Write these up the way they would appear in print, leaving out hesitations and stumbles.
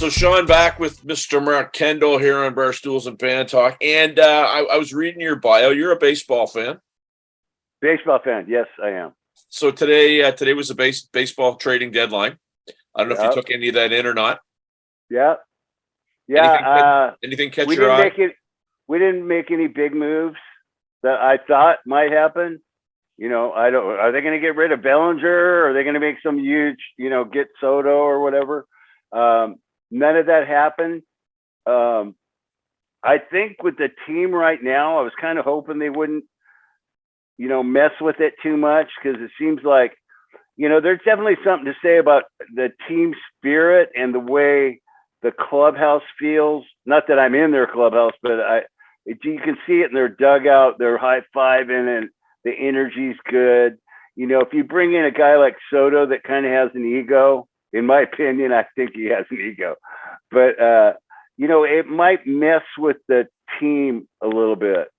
So Sean back with Mr. Mark Kendall here on Barstools and Bandtalk. And I was reading your bio. You're a baseball fan. Baseball fan. Yes, I am. So today was a baseball trading deadline. I don't know if you took any of that in or not. Yeah. Yeah. Anything catch your eye? We didn't make any big moves that I thought might happen. Are they going to get rid of Bellinger? Or are they going to make some huge, get Soto or whatever? None of that happened. I think with the team right now, I was kind of hoping they wouldn't, mess with it too much, because it seems like, there's definitely something to say about the team spirit and the way the clubhouse feels. Not that I'm in their clubhouse, but you can see it in their dugout. They're high-fiving and the energy's good. If you bring in a guy like Soto that kind of has an ego, in my opinion, I think he has an ego, but it might mess with the team a little bit.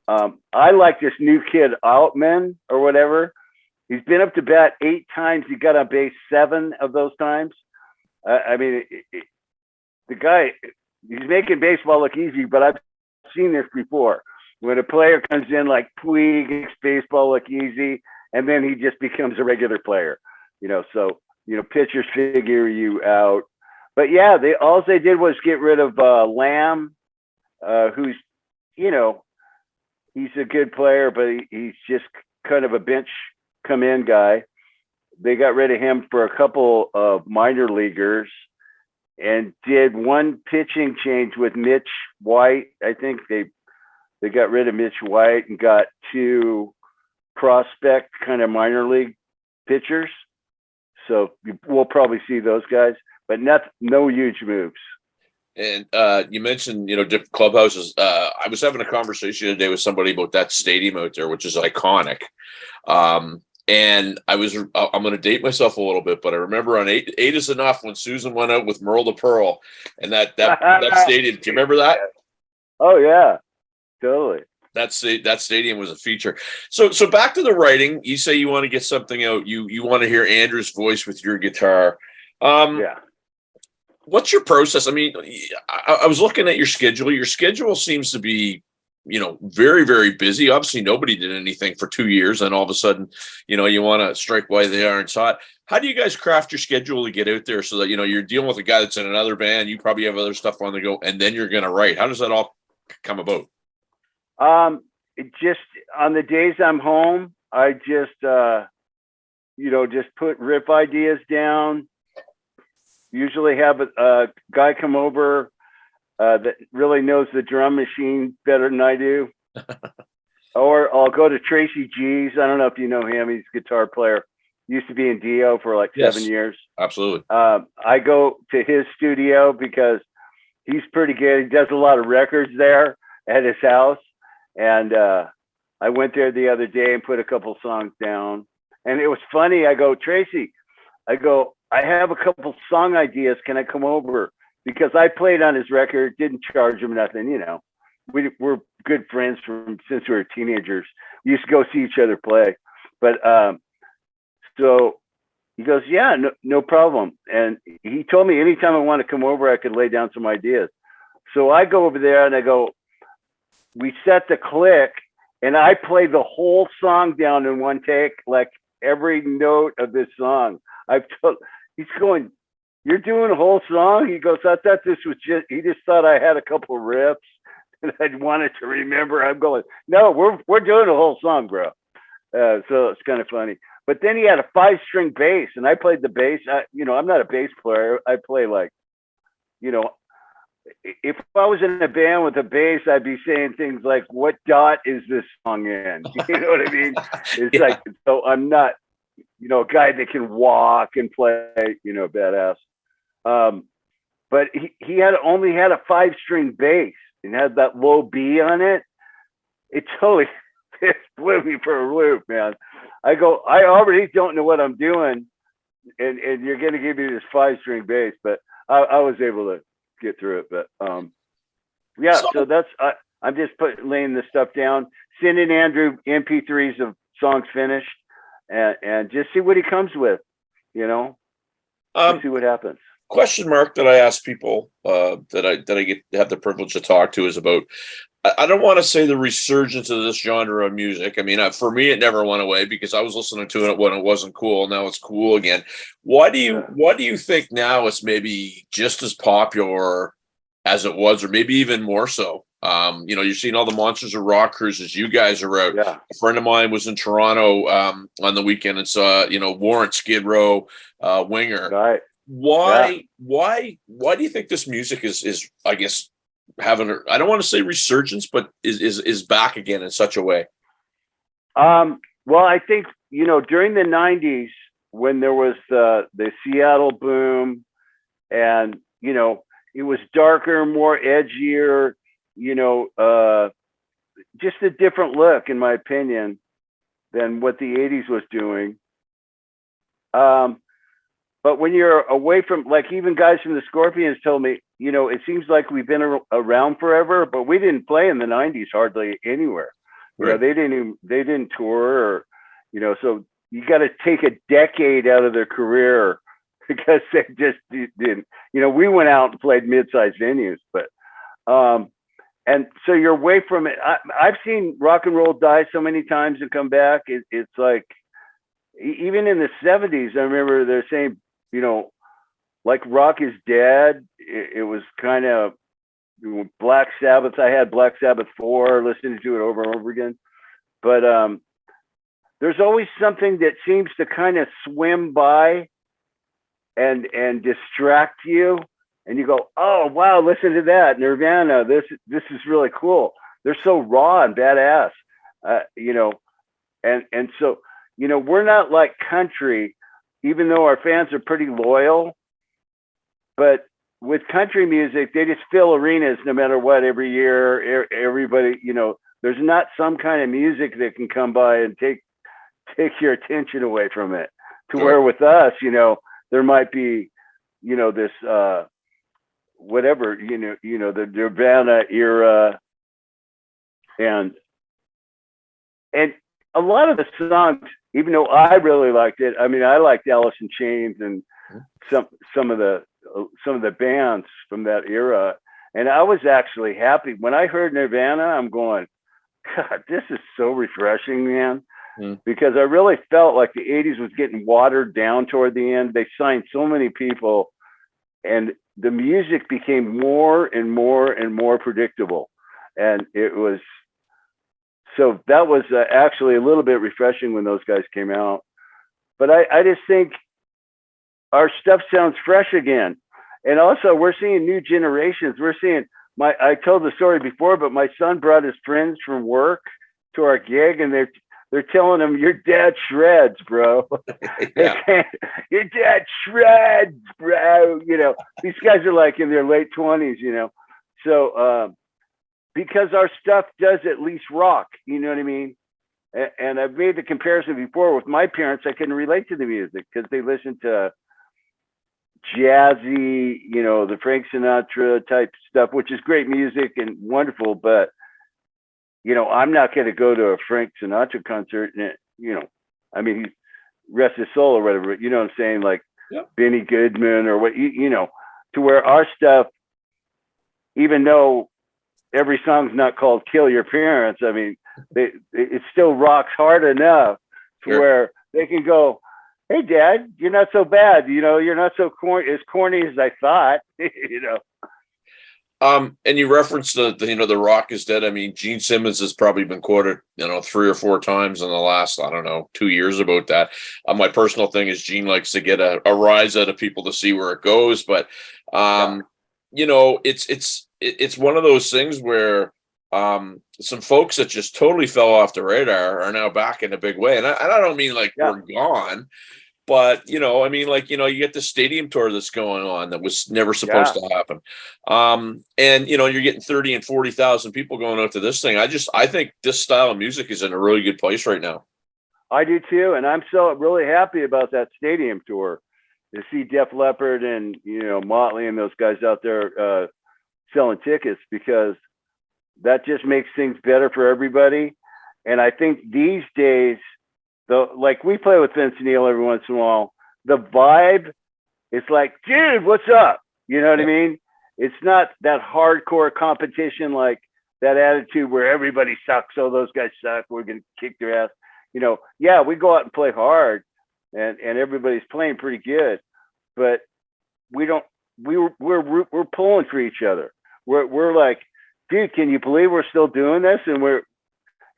I like this new kid, Altman or whatever. He's been up to bat 8 times. He got on base 7 of those times. The guy, he's making baseball look easy, but I've seen this before. When a player comes in like Puig, makes baseball look easy, and then he just becomes a regular player. Pitchers figure you out. But yeah, all they did was get rid of Lamb, who's, he's a good player, but he's just kind of a bench come in guy. They got rid of him for a couple of minor leaguers and did one pitching change with Mitch White. I think they got rid of Mitch White and got 2 prospect kind of minor league pitchers. So we'll probably see those guys, but no huge moves. And you mentioned, different clubhouses. I was having a conversation today with somebody about that stadium out there, which is iconic. And I'm going to date myself a little bit, but I remember on Eight is Enough when Susan went out with Merle the Pearl and that stadium. Do you remember that? Oh yeah, totally. That stadium was a feature. So back to the writing. You say you want to get something out. You want to hear Andrew's voice with your guitar. Yeah. What's your process? I mean, I was looking at your schedule. Your schedule seems to be, very, very busy. Obviously, nobody did anything for 2 years, and all of a sudden, you want to strike while the iron's hot. How do you guys craft your schedule to get out there so that you're dealing with a guy that's in another band? You probably have other stuff on the go, and then you're going to write. How does that all come about? Just on the days I'm home, I just just put riff ideas down. Usually have a guy come over that really knows the drum machine better than I do. Or I'll go to Tracy G's. I don't know if you know him. He's a guitar player. Used to be in Dio for like 7 years. Absolutely. I go to his studio because he's pretty good. He does a lot of records there at his house. And I went there the other day and put a couple songs down. And it was funny. I go, Tracy, I have a couple song ideas. Can I come over? Because I played on his record, didn't charge him nothing, We're good friends since we were teenagers. We used to go see each other play. But so he goes, yeah, no problem. And he told me anytime I want to come over, I could lay down some ideas. So I go over there and I go, we set the click, and I play the whole song down in one take, like every note of this song. He's going, you're doing a whole song? He goes, I thought this was he just thought I had a couple of riffs and I wanted to remember. I'm going, no, we're doing a whole song, bro. So it's kind of funny. But then he had a 5-string bass, and I played the bass. I'm not a bass player. I play like, if I was in a band with a bass, I'd be saying things like, what dot is this song in? You know what I mean? It's like, so I'm not, a guy that can walk and play, badass. But he only had a 5-string bass and had that low B on it. It totally blew me for a loop, man. I go, I already don't know what I'm doing, and you're going to give me this 5-string bass, but I was able to get through it. But so that's I'm just laying this stuff down, sending Andrew MP3s of songs finished, and just see what he comes with, see what happens. question mark that I ask people that I get to have the privilege to talk to is about. I don't want to say the resurgence of this genre of music. I mean, for me, it never went away because I was listening to it when it wasn't cool. Now it's cool again. Why do you think now it's maybe just as popular as it was, or maybe even more so? You're seeing all the Monsters of Rock cruises. You guys are out. Yeah. A friend of mine was in Toronto on the weekend and saw, Warrant, Skid Row, Winger. Right. Why do you think this music is I guess having I don't want to say resurgence, but is back again in such a way? Well, I think, during the 90s when there was the Seattle boom and, it was darker, more edgier, just a different look, in my opinion, than what the 80s was doing. But when you're away from, like, even guys from the Scorpions told me, it seems like we've been around forever, but we didn't play in the 90s hardly anywhere. Right. They didn't tour, or, so you got to take a decade out of their career because they just didn't. We went out and played mid-sized venues, but and so you're away from it. I've seen rock and roll die so many times and come back. It's like, even in the 70s, I remember they're saying, like, rock is dead. It was kind of Black Sabbath. I had Black Sabbath 4, listening to it over and over again. But there's always something that seems to kind of swim by and distract you. And you go, oh, wow, listen to that. Nirvana, this is really cool. They're so raw and badass, and so, we're not like country, even though our fans are pretty loyal. But with country music, they just fill arenas no matter what every year. Everybody, there's not some kind of music that can come by and take your attention away from it. To where with us, there might be, this whatever, the Nirvana era, and a lot of the songs, even though I really liked it, I mean, I liked Alice in Chains and some of the bands from that era, and I was actually happy when I heard Nirvana. I'm going, God, this is so refreshing, man. Because I really felt like the 80s was getting watered down toward the end. They signed so many people, and the music became more and more and more predictable. And it was, so that was actually a little bit refreshing when those guys came out. But I just think our stuff sounds fresh again. And also, we're seeing new generations. We're seeing, I told the story before, but my son brought his friends from work to our gig, and they're telling him, your dad shreds, bro. Your dad shreds, bro. These guys are like in their late 20s, So because our stuff does at least rock, you know what I mean? And I've made the comparison before with my parents. I can relate to the music because they listen to jazzy, the Frank Sinatra type stuff, which is great music and wonderful, but I'm not going to go to a Frank Sinatra concert and, I mean, he rest his soul or whatever, but you know what I'm saying? Like Benny Goodman or what, to where our stuff, even though every song's not called Kill Your Parents, I mean, it still rocks hard enough to where they can go, hey, Dad, you're not so bad. You're not so corny as I thought, And you referenced the rock is dead. I mean, Gene Simmons has probably been quoted, 3 or 4 times in the last, 2 years about that. My personal thing is Gene likes to get a rise out of people to see where it goes. But, it's one of those things where some folks that just totally fell off the radar are now back in a big way. And I don't mean like we're gone. But, you get the stadium tour that's going on that was never supposed to happen. And, you're getting 30 and 40,000 people going out to this thing. I think this style of music is in a really good place right now. I do too. And I'm so really happy about that stadium tour to see Def Leppard and, Motley and those guys out there selling tickets, because that just makes things better for everybody. And I think these days, like we play with Vince Neil every once in a while, the vibe it's like, dude, what's up? You know what I mean? It's not that hardcore competition, like that attitude where everybody sucks. Oh, those guys suck. We're going to kick their ass. Yeah, we go out and play hard and everybody's playing pretty good, but we don't, we're pulling for each other. We're like, dude, can you believe we're still doing this? And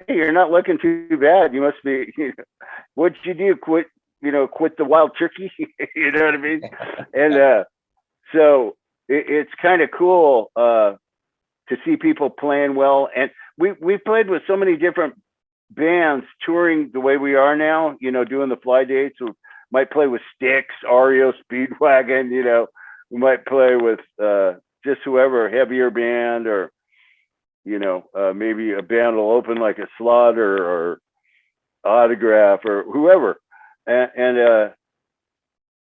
hey, you're not looking too bad. You must be, what'd you do? Quit the wild turkey. You know what I mean? And so it's kind of cool to see people playing well. And we played with so many different bands touring the way we are now, doing the fly dates. We might play with Styx, REO Speedwagon, we might play with just whoever, heavier band, or maybe a band will open like a Slaughter or Autograph or whoever. And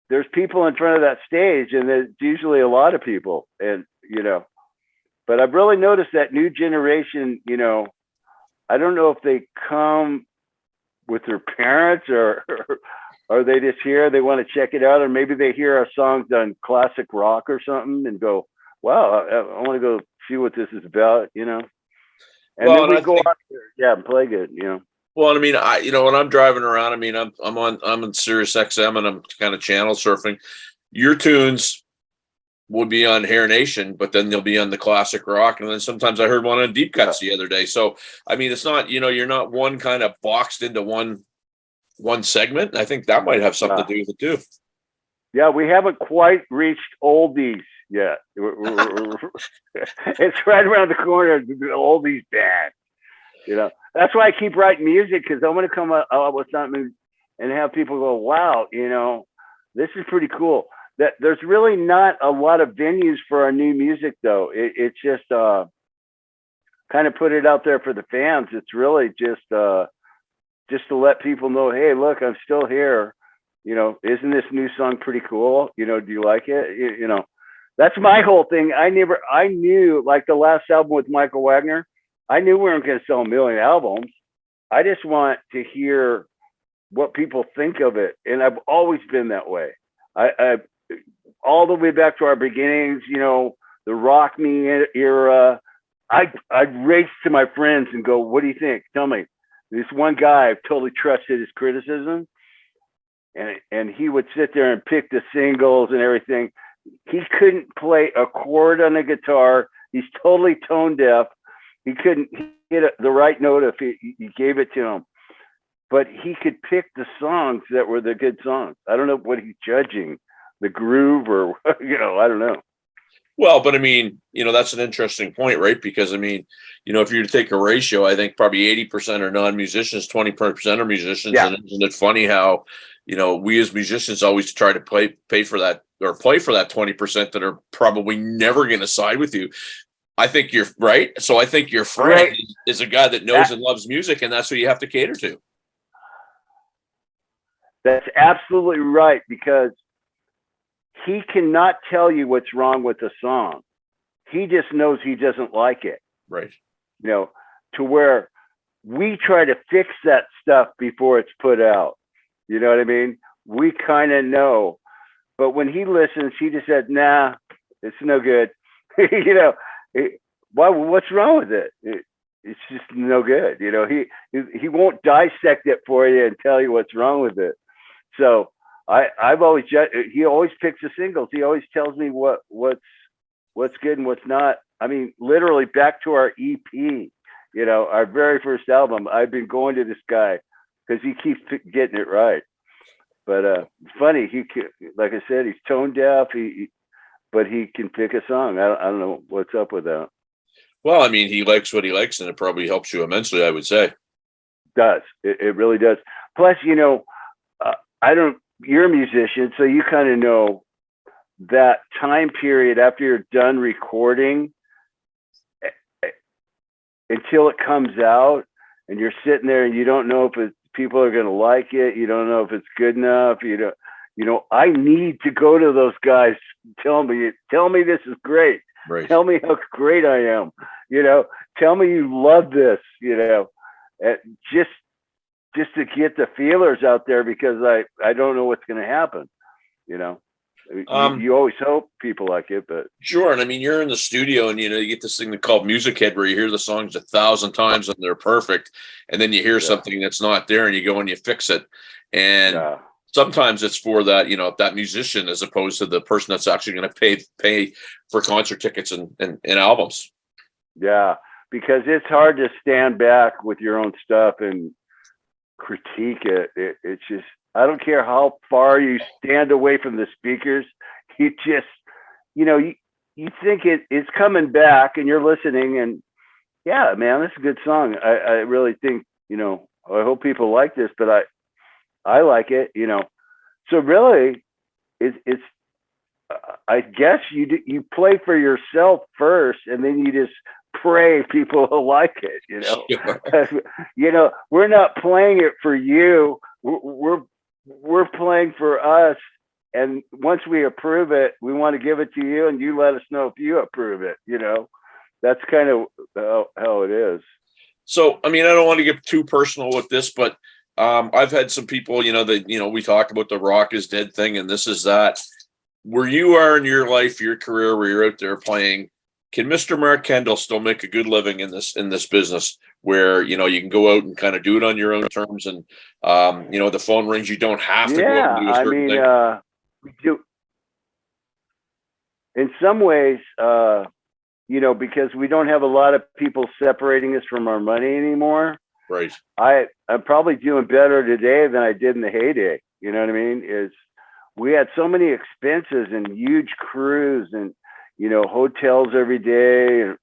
there's people in front of that stage, and there's usually a lot of people. And but I've really noticed that new generation, I don't know if they come with their parents or they just hear, they want to check it out, or maybe they hear our songs on classic rock or something and go, wow, I want to go see what this is about, And then we go out there, and play good, Well, I mean, when I'm driving around, I mean, I'm on Sirius XM and I'm kind of channel surfing. Your tunes would be on Hair Nation, but then they'll be on the classic rock. And then sometimes I heard one on Deep Cuts the other day. So, I mean, it's not, you're not one kind of boxed into one segment. And I think that might have something to do with it too. Yeah, we haven't quite reached oldies yet. It's right around the corner, the oldies band. That's why I keep writing music, because I want to come up with something and have people go, wow, this is pretty cool. That there's really not a lot of venues for our new music, though. It's just kind of put it out there for the fans. It's really just to let people know, hey, look, I'm still here. Isn't this new song pretty cool? Do you like it? That's my whole thing. I knew, like the last album with Michael Wagner, I knew we weren't going to sell a million albums. I just want to hear what people think of it. And I've always been that way. I all the way back to our beginnings, the rock me era. I'd race to my friends and go, what do you think? Tell me. This one guy, I've totally trusted his criticism. And he would sit there and pick the singles and everything. He couldn't play a chord on a guitar. He's totally tone deaf. He couldn't hit the right note if you gave it to him. But he could pick the songs that were the good songs. I don't know what he's judging, the groove or, I don't know. Well, but I mean, that's an interesting point, right? Because I mean, if you were to take a ratio, I think probably 80% are non-musicians, 20% are musicians. Yeah. And isn't it funny how, we as musicians always try to pay for that, or play for that 20% that are probably never going to side with you. I think you're right. So I think your friend is a guy that knows and loves music, and that's who you have to cater to. That's absolutely right, because he cannot tell you what's wrong with the song. He just knows he doesn't like it. Right. To where we try to fix that stuff before it's put out. You know what I mean? We kind of know. But when he listens, he just said, nah, it's no good. What's wrong with it? It's just no good. He won't dissect it for you and tell you what's wrong with it. So I've always he always picks the singles. He always tells me what's good and what's not. I mean, literally back to our EP, our very first album. I've been going to this guy because he keeps getting it right. But it's funny. Like I said, he's tone deaf. But he can pick a song. I don't know what's up with that. Well, I mean, he likes what he likes, and it probably helps you immensely, I would say. Does. It really does. Plus, you're a musician, so you kind of know that time period after you're done recording until it comes out, and you're sitting there and you don't know if people are going to like it. You don't know if it's good enough. I need to go to those guys. Tell me this is great. Right. Tell me how great I am. Tell me you love this. Just to get the feelers out there, because I don't know what's going to happen. You always hope people like it, but sure. And I mean, you're in the studio and, you get this thing called music head where you hear the songs 1,000 times and they're perfect. And then you hear something that's not there and you go and you fix it. And sometimes it's for that, that musician as opposed to the person that's actually going to pay for concert tickets and albums. Yeah, because it's hard to stand back with your own stuff and critique it. It's just, I don't care how far you stand away from the speakers. You just, you think it's coming back and you're listening and yeah, man, this is a good song. I really think, I hope people like this, but I like it, So really it's I guess you play for yourself first and then you just pray people will like it, Sure. We're not playing it for you. We're playing for us. And once we approve it, we want to give it to you and you let us know if you approve it, That's kind of how it is. So, I mean, I don't want to get too personal with this, but I've had some people, that, we talk about the rock is dead thing and this is that. Where you are in your life, your career, where you're out there playing, can Mr. Mark Kendall still make a good living in this business where, you can go out and kind of do it on your own terms and, the phone rings, you don't have to go out and do a certain thing? We do. In some ways, because we don't have a lot of people separating us from our money anymore. Right. I'm probably doing better today than I did in the heyday. You know what I mean? We had so many expenses and huge crews and, hotels every day and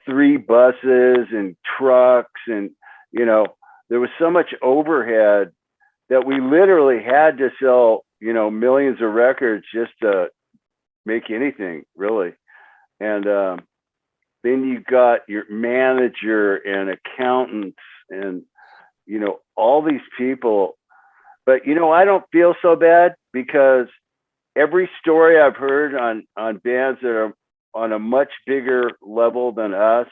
3 buses and trucks. And, there was so much overhead that we literally had to sell, millions of records just to make anything really. And, then you got your manager and accountants and, all these people. But, I don't feel so bad because every story I've heard on bands that are on a much bigger level than us,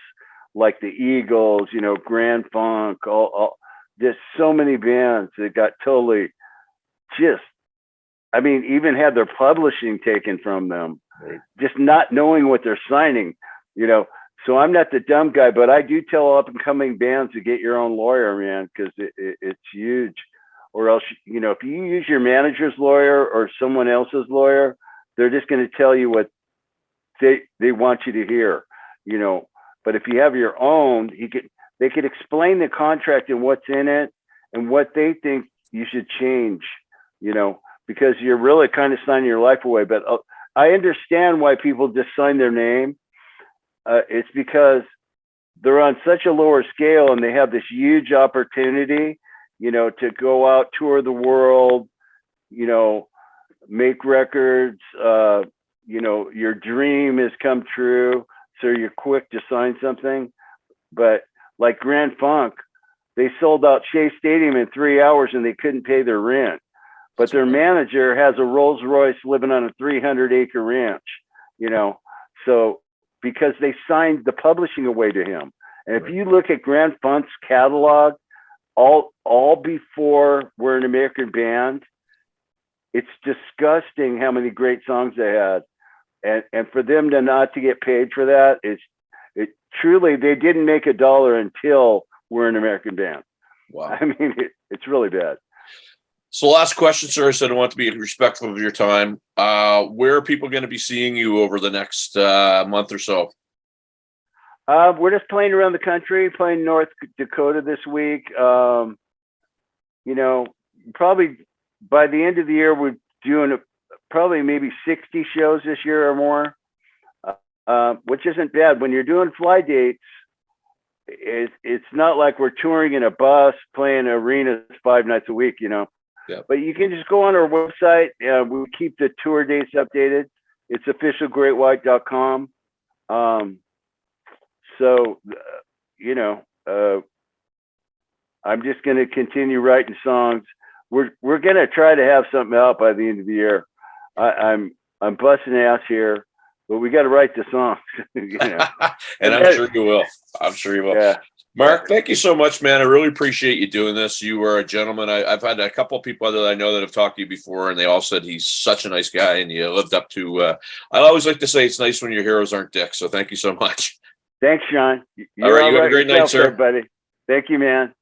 like the Eagles, Grand Funk, there's so many bands that got totally even had their publishing taken from them, right. Just not knowing what they're signing, So I'm not the dumb guy, but I do tell up and coming bands to get your own lawyer, man, because it's huge. Or else, if you use your manager's lawyer or someone else's lawyer, they're just going to tell you what they want you to hear, But if you have your own, they could explain the contract and what's in it and what they think you should change, because you're really kind of signing your life away. But I understand why people just sign their name. It's because they're on such a lower scale and they have this huge opportunity, to go out, tour the world, make records, your dream has come true. So you're quick to sign something. But like Grand Funk, they sold out Shea Stadium in 3 hours and they couldn't pay their rent. But their manager has a Rolls Royce living on a 300-acre ranch, So because they signed the publishing away to him. And if you look at Grand Funk's catalog, all before we're an American band, it's disgusting how many great songs they had. And for them to not to get paid for that, it truly, they didn't make $1 until we're an American band. Wow. I mean, it's really bad. So last question, sir. I said I want to be respectful of your time. Where are people going to be seeing you over the next month or so? We're just playing around the country, playing North Dakota this week. Probably by the end of the year, we're doing probably maybe 60 shows this year or more, which isn't bad. When you're doing fly dates, it's not like we're touring in a bus, playing arenas 5 nights a week, Yeah. But you can just go on our website. We keep the tour dates updated. It's officialgreatwhite.com. So, I'm just going to continue writing songs. We're going to try to have something out by the end of the year. I'm busting ass here, but we got to write the songs. And I'm sure you will. I'm sure you will. Yeah. Mark, thank you so much, man. I really appreciate you doing this. You are a gentleman. I've had a couple of people that I know that have talked to you before, and they all said he's such a nice guy, and you lived up to. I always like to say it's nice when your heroes aren't dicks. So thank you so much. Thanks, Sean. All right, you have a great night, sir. buddy. Thank you, man.